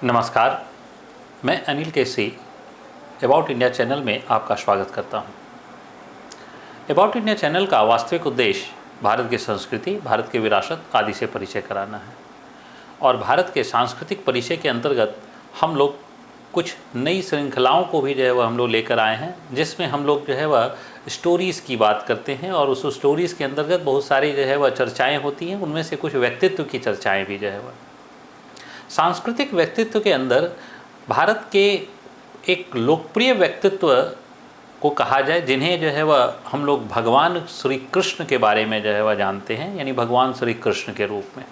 नमस्कार, मैं अनिल केसी about India channel में आपका स्वागत करता हूं। अबाउट इंडिया चैनल का वास्तविक उद्देश्य भारत की संस्कृति, भारत की विरासत आदि से परिचय कराना है और भारत के सांस्कृतिक परिचय के अंतर्गत हम लोग कुछ नई श्रृंखलाओं को भी हम लोग लेकर आए हैं, जिसमें हम लोग वह स्टोरीज़ की बात करते हैं और उस स्टोरीज़ के अंतर्गत बहुत सारी वह चर्चाएँ होती हैं। उनमें से कुछ व्यक्तित्व की चर्चाएँ भी वह सांस्कृतिक व्यक्तित्व के अंदर भारत के एक लोकप्रिय व्यक्तित्व को कहा जाए, जिन्हें वह हम लोग भगवान श्री कृष्ण के बारे में वह जानते हैं, यानी भगवान श्री कृष्ण के रूप में।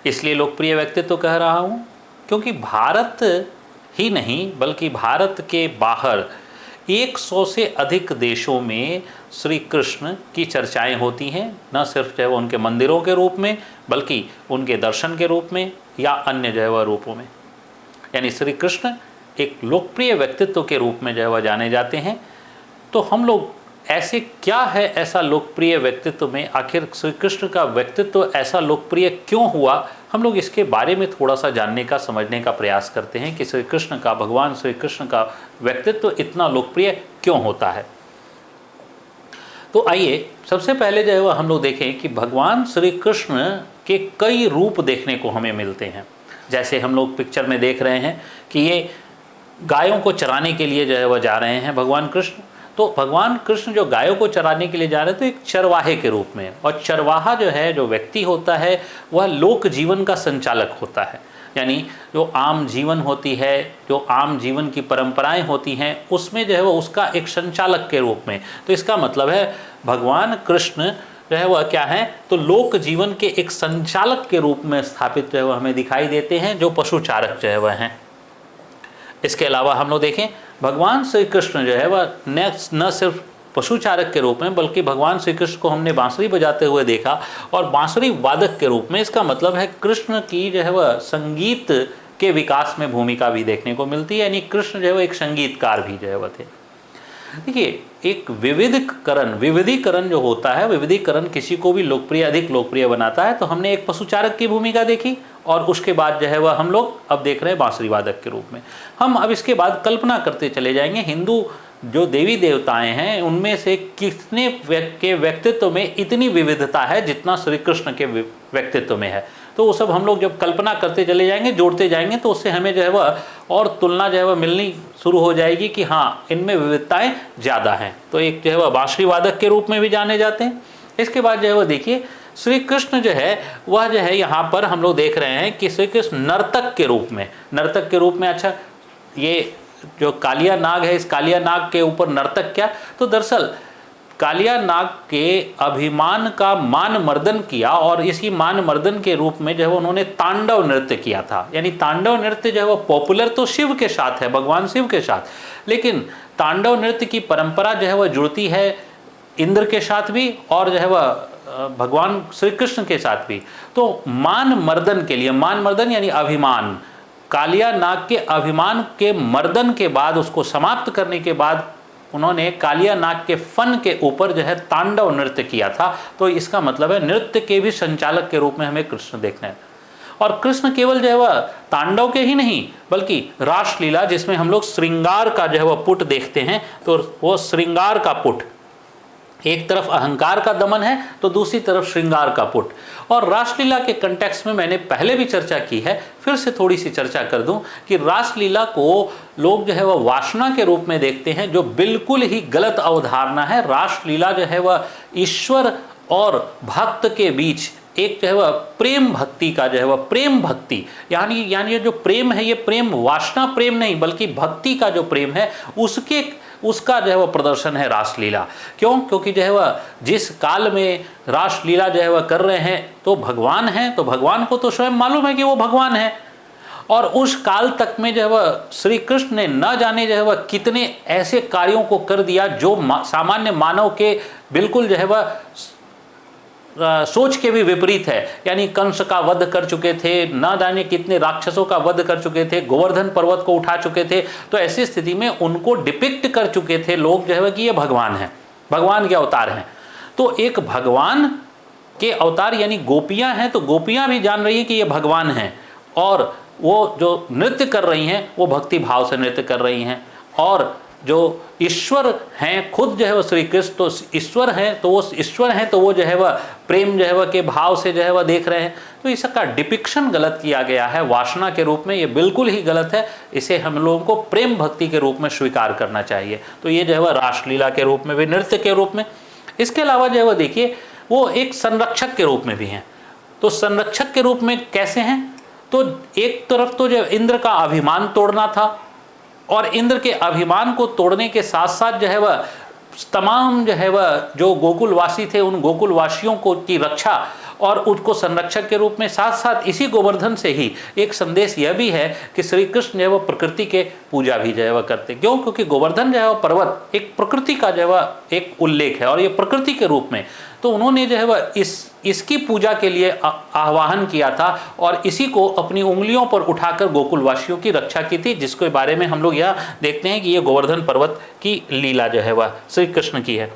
इसलिए लोकप्रिय व्यक्तित्व कह रहा हूँ क्योंकि भारत ही नहीं बल्कि भारत के बाहर 100 से अधिक देशों में श्री कृष्ण की चर्चाएं होती हैं, न सिर्फ वह उनके मंदिरों के रूप में बल्कि उनके दर्शन के रूप में या अन्य वह रूपों में। यानी श्री कृष्ण एक लोकप्रिय व्यक्तित्व के रूप में वह जाने जाते हैं। तो हम लोग ऐसे क्या है ऐसा लोकप्रिय व्यक्तित्व में, आखिर श्री कृष्ण का व्यक्तित्व ऐसा लोकप्रिय क्यों हुआ, हम लोग इसके बारे में थोड़ा सा जानने का, समझने का प्रयास करते हैं कि श्री कृष्ण का, भगवान श्री कृष्ण का व्यक्तित्व इतना लोकप्रिय क्यों होता है। तो आइए सबसे पहले वह हम लोग देखें कि भगवान श्री कृष्ण के कई रूप देखने को हमें मिलते हैं। जैसे हम लोग पिक्चर में देख रहे हैं कि ये गायों को चराने के लिए वह जा रहे हैं भगवान कृष्ण। तो भगवान कृष्ण जो गायों को चराने के लिए जा रहे हैं तो एक चरवाहे के रूप में, और चरवाहा जो व्यक्ति होता है वह लोक जीवन का संचालक होता है। यानी जो आम जीवन होती है, जो आम जीवन की परंपराएं होती हैं, उसमें वह उसका एक संचालक के रूप में। तो इसका मतलब है भगवान कृष्ण वह क्या है, तो लोक जीवन के एक संचालक के रूप में स्थापित वह हमें दिखाई देते हैं, जो पशुचारक वह हैं। इसके अलावा हम लोग देखें भगवान श्री कृष्ण वह न सिर्फ पशुचारक के रूप में बल्कि भगवान श्री कृष्ण को हमने बांसुरी बजाते हुए देखा और बांसुरी वादक के रूप में। इसका मतलब है कृष्ण की वह संगीत के विकास में भूमिका भी देखने को मिलती है, यानी कृष्ण वह एक संगीतकार भी वह थे। देखिए, एक विविधीकरण जो होता है, विविधीकरण किसी को भी लोकप्रिय, अधिक लोकप्रिय बनाता है। तो हमने एक पशुचारक की भूमिका देखी और उसके बाद वह हम लोग अब देख रहे हैं बांसुरी वादक के रूप में। हम अब इसके बाद कल्पना करते चले जाएंगे, हिंदू जो देवी देवताएं हैं उनमें से कितने के व्यक्तित्व में इतनी विविधता है जितना श्री कृष्ण के व्यक्तित्व में है। तो वो सब हम लोग जब कल्पना करते चले जाएंगे, जोड़ते जाएंगे, तो उससे हमें वह और तुलना वह मिलनी शुरू हो जाएगी कि हाँ, इनमें विविधताएं ज़्यादा हैं। तो एक वह बांसुरी वादक के रूप में भी जाने जाते हैं। इसके बाद वह देखिए श्री कृष्ण वह यहाँ पर हम लोग देख रहे हैं कि श्री कृष्ण नर्तक के रूप में अच्छा, ये जो कालिया नाग है, इस कालिया नाग के ऊपर नर्तक क्या, तो दरअसल कालिया नाग के अभिमान का मान मर्दन किया और इसी मान मर्दन के रूप में उन्होंने तांडव नृत्य किया था। यानी तांडव नृत्य वह पॉपुलर तो शिव के साथ है, भगवान शिव के साथ, लेकिन तांडव नृत्य की परंपरा वह जुड़ती है इंद्र के साथ भी और वह भगवान श्री कृष्ण के साथ भी। तो मान मर्दन के लिए, मान मर्दन यानी अभिमान, कालिया नाग के अभिमान के मर्दन के बाद, उसको समाप्त करने के बाद उन्होंने कालिया नाग के फन के ऊपर तांडव नृत्य किया था। तो इसका मतलब है नृत्य के भी संचालक के रूप में हमें कृष्ण देखना है। और कृष्ण केवल वह तांडव के ही नहीं बल्कि रासलीला, जिसमें हम लोग श्रृंगार का वह पुट देखते हैं, तो वो श्रृंगार का पुट, एक तरफ अहंकार का दमन है तो दूसरी तरफ श्रृंगार का पुट। और रासलीला के कंटेक्स्ट में मैंने पहले भी चर्चा की है, फिर से थोड़ी सी चर्चा कर दूं कि रासलीला को लोग वह वासना के रूप में देखते हैं, जो बिल्कुल ही गलत अवधारणा है। रासलीला वह ईश्वर और भक्त के बीच एक वह प्रेम भक्ति का वह प्रेम भक्ति, यानी जो प्रेम है, ये प्रेम वासना प्रेम नहीं बल्कि भक्ति का जो प्रेम है उसका वह प्रदर्शन है रासलीला। क्यों? क्योंकि वह जिस काल में रासलीला वह कर रहे हैं तो भगवान हैं, तो भगवान को तो स्वयं मालूम है कि वो भगवान है। और उस काल तक में श्री कृष्ण ने न जाने वह कितने ऐसे कार्यों को कर दिया जो सामान्य मानव के बिल्कुल वह सोच के भी विपरीत है। यानी कंस का वध कर चुके थे, न जाने कितने राक्षसों का वध कर चुके थे, गोवर्धन पर्वत को उठा चुके थे। तो ऐसी स्थिति में उनको डिपिक्ट कर चुके थे लोग कि ये भगवान हैं, भगवान के अवतार हैं। तो एक भगवान के अवतार यानी गोपियां हैं, तो गोपियां भी जान रही हैं कि ये भगवान हैं। और वो जो नृत्य कर रही हैं वो भक्ति भाव से नृत्य कर रही हैं, और जो ईश्वर हैं खुद जो है वो श्री कृष्ण तो ईश्वर हैं, तो वो ईश्वर हैं तो वो जो है वह प्रेम जो है वह के भाव से जो है वह देख रहे हैं। तो इसका डिपिक्शन गलत किया गया है वासना के रूप में, ये बिल्कुल ही गलत है। इसे हम लोगों को प्रेम भक्ति के रूप में स्वीकार करना चाहिए। तो ये जो है वह रासलीला के रूप में भी, नृत्य के रूप में। इसके अलावा जो है वह देखिए वो एक संरक्षक के रूप में भी हैं। तो संरक्षक के रूप में कैसे हैं? तो एक तरफ तो जो इंद्र का अभिमान तोड़ना था, और इंद्र के अभिमान को तोड़ने के साथ साथ जो है वह तमाम जो है वह जो गोकुलवासी थे उन गोकुलवासियों को की रक्षा और उसको संरक्षक के रूप में, साथ साथ इसी गोवर्धन से ही एक संदेश यह भी है कि श्री कृष्ण जो है वह प्रकृति के पूजा भी जो है वह करते। क्यों? क्योंकि गोवर्धन जो है वह पर्वत एक प्रकृति का जो है वह एक उल्लेख है, और ये प्रकृति के रूप में, तो उन्होंने जो है वह इसकी पूजा के लिए आह्वान किया था और इसी को अपनी उंगलियों पर उठाकर गोकुलवासियों की रक्षा की थी, जिसके बारे में हम लोग यह देखते हैं कि ये गोवर्धन पर्वत की लीला जो है वह श्री कृष्ण की है।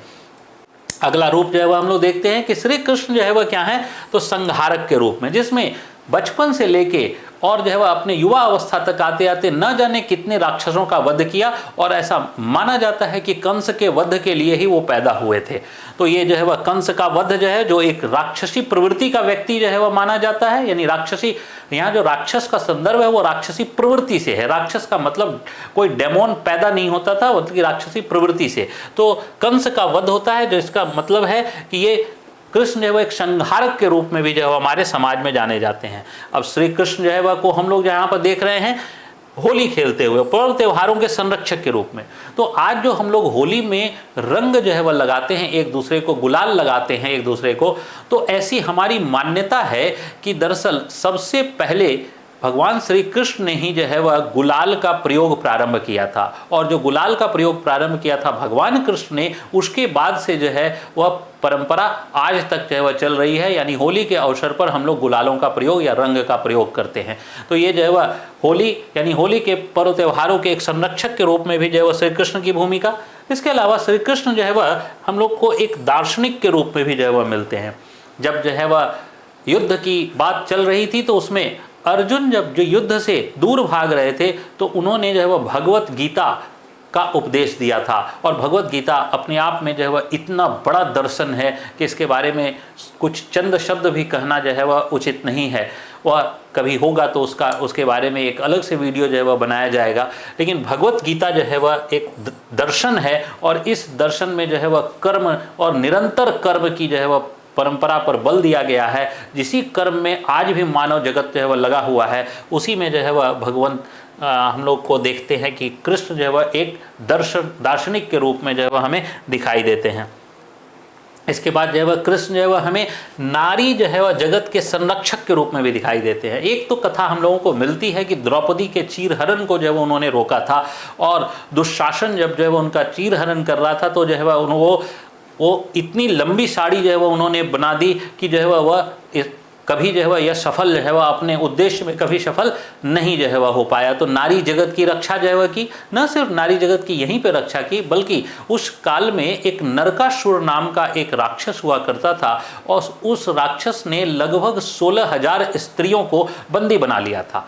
अगला रूप जो है वह हम लोग देखते हैं कि श्री कृष्ण जो है वह क्या है, तो संहारक के रूप में, जिसमें बचपन से लेके और जो है वह अपने युवा अवस्था तक आते आते न जाने कितने राक्षसों का वध किया, और ऐसा माना जाता है कि कंस के वध के लिए ही वो पैदा हुए थे। तो ये जो है वह कंस का वध जो है, जो एक राक्षसी प्रवृत्ति का व्यक्ति जो है वह माना जाता है, यानी राक्षसी, यहाँ जो राक्षस का संदर्भ है वो राक्षसी प्रवृत्ति से है। राक्षस का मतलब कोई डेमोन पैदा नहीं होता था, बल्कि राक्षसी प्रवृत्ति से। तो कंस का वध होता है, जो इसका मतलब है कि ये कृष्ण जो है वह एक संहारक के रूप में भी जो है हमारे समाज में जाने जाते हैं। अब श्री कृष्ण जो है वह को हम लोग यहाँ पर देख रहे हैं होली खेलते हुए, पर्व त्योहारों के संरक्षक के रूप में। तो आज जो हम लोग होली में रंग जो है वह लगाते हैं एक दूसरे को, गुलाल लगाते हैं एक दूसरे को, तो ऐसी हमारी मान्यता है कि दरअसल सबसे पहले भगवान श्री कृष्ण ने ही जो है वह गुलाल का प्रयोग प्रारंभ किया था, और जो गुलाल का प्रयोग प्रारंभ किया था भगवान कृष्ण ने, उसके बाद से जो है वह परंपरा आज तक जो है वह चल रही है। यानी होली के अवसर पर हम लोग गुलालों का प्रयोग या रंग का प्रयोग करते हैं। तो ये जो है वह होली, यानी होली के पर्व त्योहारों के एक संरक्षक के रूप में भी जो है वह श्री कृष्ण की भूमिका। इसके अलावा श्री कृष्ण जो है वह हम लोग को एक दार्शनिक के रूप में भी जो है वह मिलते हैं। जब जो है वह युद्ध की बात चल रही थी, तो उसमें अर्जुन जब जो युद्ध से दूर भाग रहे थे, तो उन्होंने जो है वह भगवत गीता का उपदेश दिया था। और भगवत गीता अपने आप में जो है वह इतना बड़ा दर्शन है कि इसके बारे में कुछ चंद शब्द भी कहना जो है वह उचित नहीं है। वह कभी होगा तो उसके बारे में एक अलग से वीडियो जो है वह बनाया जाएगा। लेकिन भगवत गीता जो है वह एक दर्शन है, और इस दर्शन में जो है वह कर्म और निरंतर कर्म की जो है वह परंपरा पर बल दिया गया है। जिसी कर्म में आज भी मानव जगत जो है वह लगा हुआ है, उसी में जो है वह भगवान हम लोग को देखते हैं कि कृष्ण जो है वह एक दार्शनिक के रूप में जो है वह हमें दिखाई देते हैं। इसके बाद जो है वह कृष्ण जो है वह हमें नारी जो है वह जगत के संरक्षक के रूप में भी दिखाई देते हैं। एक तो कथा हम लोगों को मिलती है कि द्रौपदी के चीरहरण को जो है उन्होंने रोका था, और दुशासन जब जो है वह उनका चीरहरण कर रहा था, तो जो है वह वो इतनी लंबी साड़ी जो है वह उन्होंने बना दी कि जो है वह कभी जो है वह यह सफल जो है वह अपने उद्देश्य में कभी सफल नहीं जो है वह हो पाया। तो नारी जगत की रक्षा जो है वह की, न सिर्फ नारी जगत की यहीं पे रक्षा की, बल्कि उस काल में एक नरकासुर नाम का एक राक्षस हुआ करता था, और उस राक्षस ने लगभग 16,000 स्त्रियों को बंदी बना लिया था।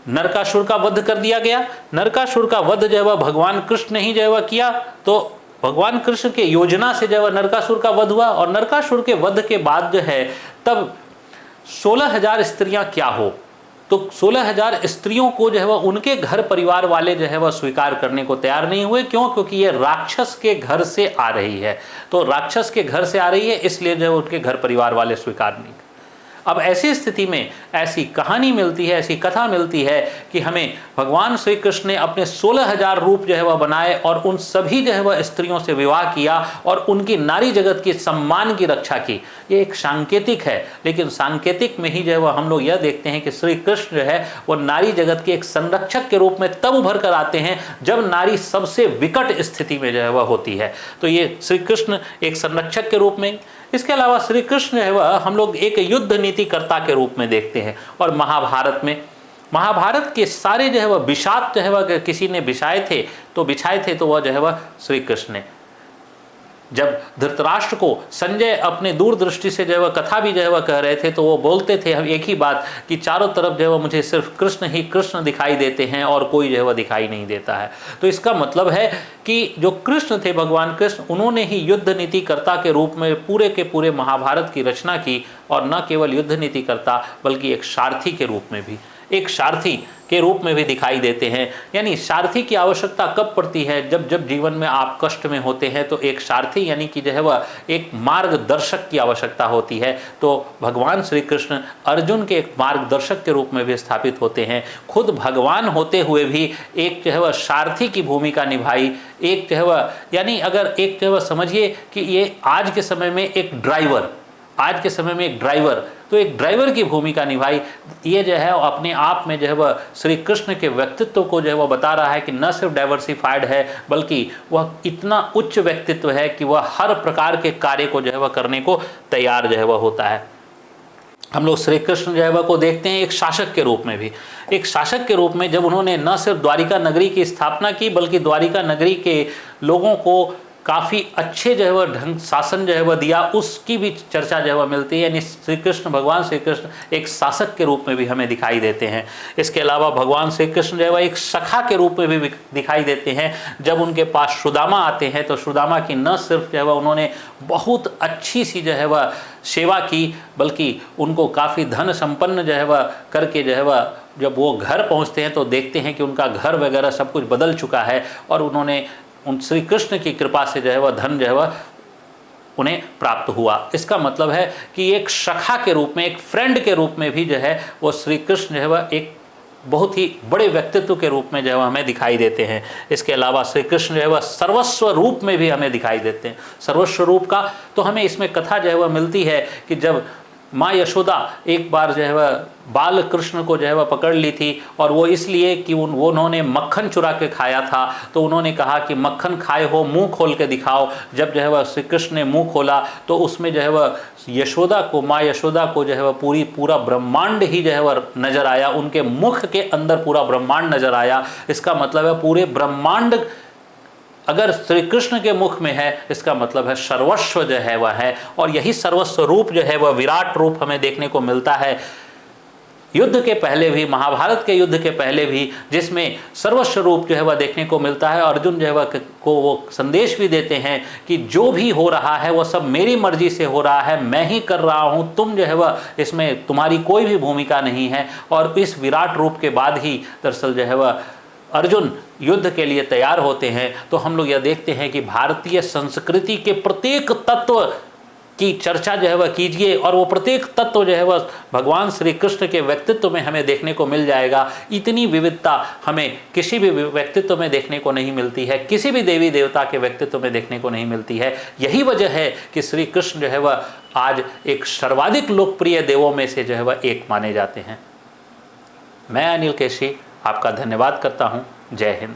नरकासुर का वध कर दिया गया। नरकासुर का वध जो है वह भगवान कृष्ण ने ही जो है वह किया। तो भगवान कृष्ण के योजना से जो है नरकासुर का वध हुआ, और नरकासुर के वध के बाद जो है तब 16,000 स्त्रियां क्या हो, तो 16,000 स्त्रियों को जो है वह उनके घर परिवार वाले जो है वह स्वीकार करने को तैयार नहीं हुए। क्यों? क्योंकि ये राक्षस के घर से आ रही है। तो राक्षस के घर से आ रही है, इसलिए जो है उनके घर परिवार वाले स्वीकार नहीं। अब ऐसी स्थिति में ऐसी कहानी मिलती है, ऐसी कथा मिलती है कि हमें भगवान श्री कृष्ण ने अपने 16,000 रूप जो है वह बनाए, और उन सभी जो है वह स्त्रियों से विवाह किया, और उनकी नारी जगत की सम्मान की रक्षा की। ये एक सांकेतिक है, लेकिन सांकेतिक में ही जो है वह हम लोग यह देखते हैं कि श्री कृष्ण जो है वह नारी जगत के एक संरक्षक के रूप में तब उभर कर आते हैं जब नारी सबसे विकट स्थिति में जो है वह होती है। तो ये श्री कृष्ण एक संरक्षक के रूप में। इसके अलावा श्री कृष्ण जो है वह हम लोग एक युद्ध नीतिकर्ता के रूप में देखते हैं। और महाभारत में, महाभारत के सारे जो है वह विषाद जो है वह किसी ने बिछाए थे तो वह जो है वह श्री कृष्ण ने। जब धृतराष्ट्र को संजय अपने दूरदृष्टि से जो है वह कथा भी जो है वह कह रहे थे तो वो बोलते थे हम एक ही बात कि चारों तरफ जो है वह मुझे सिर्फ कृष्ण ही कृष्ण दिखाई देते हैं और कोई जो है वह दिखाई नहीं देता है। तो इसका मतलब है कि जो कृष्ण थे, भगवान कृष्ण, उन्होंने ही युद्ध नीतिकर्ता के रूप में पूरे के पूरे महाभारत की रचना की, और न केवल युद्ध नीतिकर्ता बल्कि एक सारथी के रूप में भी, एक सारथी के रूप में भी दिखाई देते हैं। यानी सारथी की आवश्यकता कब पड़ती है? जब जब जीवन में आप कष्ट में होते हैं तो एक सारथी यानी कि जो है वह एक मार्गदर्शक की आवश्यकता होती है। तो भगवान श्री कृष्ण अर्जुन के एक मार्गदर्शक के रूप में भी स्थापित होते हैं। खुद भगवान होते हुए भी एक जो है वह सारथी की भूमिका निभाई। एक जो है वह यानी अगर एक जो है वह समझिए कि ये आज के समय में एक ड्राइवर, आज के समय में एक ड्राइवर, तो एक ड्राइवर की भूमिका निभाई। ये जो है अपने आप में जो है वह श्री कृष्ण के व्यक्तित्व को जो है वह बता रहा है कि न सिर्फ डाइवर्सिफाइड है बल्कि वह इतना उच्च व्यक्तित्व है कि वह हर प्रकार के कार्य को जो है वह करने को तैयार जो है वह होता है। हम लोग श्री कृष्ण जो है वह को देखते हैं एक शासक के रूप में भी, एक शासक के रूप में जब उन्होंने न सिर्फ द्वारिका नगरी की स्थापना की बल्कि द्वारिका नगरी के लोगों को काफ़ी अच्छे जो है वह ढंग शासन जो है वह दिया, उसकी भी चर्चा जो है वह मिलती है। यानी श्री कृष्ण, भगवान श्री कृष्ण एक शासक के रूप में भी हमें दिखाई देते हैं। इसके अलावा भगवान श्री कृष्ण जो है वह एक सखा के रूप में भी दिखाई देते हैं। जब उनके पास सुदामा आते हैं तो सुदामा की न सिर्फ जो है वह उन्होंने बहुत अच्छी सी जो है वह सेवा की बल्कि उनको काफ़ी धन संपन्न जो है वह करके जो है वह जब वो घर पहुँचते हैं तो देखते हैं कि उनका घर वगैरह सब कुछ बदल चुका है और उन्होंने उन श्री कृष्ण की कृपा से जो है वह धन जो है वह उन्हें प्राप्त हुआ। इसका मतलब है कि एक सखा के रूप में, एक फ्रेंड के रूप में भी जो है वो श्री कृष्ण जो है वह एक बहुत ही बड़े व्यक्तित्व के रूप में जो है वह हमें दिखाई देते हैं। इसके अलावा श्री कृष्ण जो है वह सर्वस्व रूप में भी हमें दिखाई देते हैं। सर्वस्व रूप का तो हमें इसमें कथा जो है वह मिलती है कि जब माँ यशोदा एक बार जो है वह बाल कृष्ण को जो है वह पकड़ ली थी और वो इसलिए कि उन्होंने मक्खन चुरा के खाया था, तो उन्होंने कहा कि मक्खन खाए हो मुंह खोल के दिखाओ। जब जो है वह श्री कृष्ण ने मुंह खोला तो उसमें जो है वह यशोदा को, माँ यशोदा को जो है वह पूरा ब्रह्मांड ही जो है वह नजर आया। उनके मुख के अंदर पूरा ब्रह्मांड नजर आया। इसका मतलब है पूरे ब्रह्मांड अगर श्री कृष्ण के मुख में है, इसका मतलब है सर्वस्व जो है वह है। और यही सर्वस्व रूप जो है वह विराट रूप हमें देखने को मिलता है युद्ध के पहले भी, महाभारत के युद्ध के पहले भी, जिसमें सर्वस्व रूप जो है वह देखने को मिलता है। अर्जुन जो है वह को वो संदेश भी देते हैं कि जो भी हो रहा है वह सब मेरी मर्जी से हो रहा है, मैं ही कर रहा हूँ, तुम जो है वह इसमें तुम्हारी कोई भी भूमिका नहीं है। और इस विराट रूप के बाद ही दरअसल जो है वह अर्जुन युद्ध के लिए तैयार होते हैं। तो हम लोग यह देखते हैं कि भारतीय संस्कृति के प्रत्येक तत्व की चर्चा जो है वह कीजिए और वो प्रत्येक तत्व जो है वह भगवान श्री कृष्ण के व्यक्तित्व में हमें देखने को मिल जाएगा। इतनी विविधता हमें किसी भी व्यक्तित्व में देखने को नहीं मिलती है, किसी भी देवी देवता के व्यक्तित्व में देखने को नहीं मिलती है। यही वजह है कि श्री कृष्ण जो है वह आज एक सर्वाधिक लोकप्रिय देवों में से जो है वह एक माने जाते हैं। मैं अनिल केसी आपका धन्यवाद करता हूँ। जय हिंद।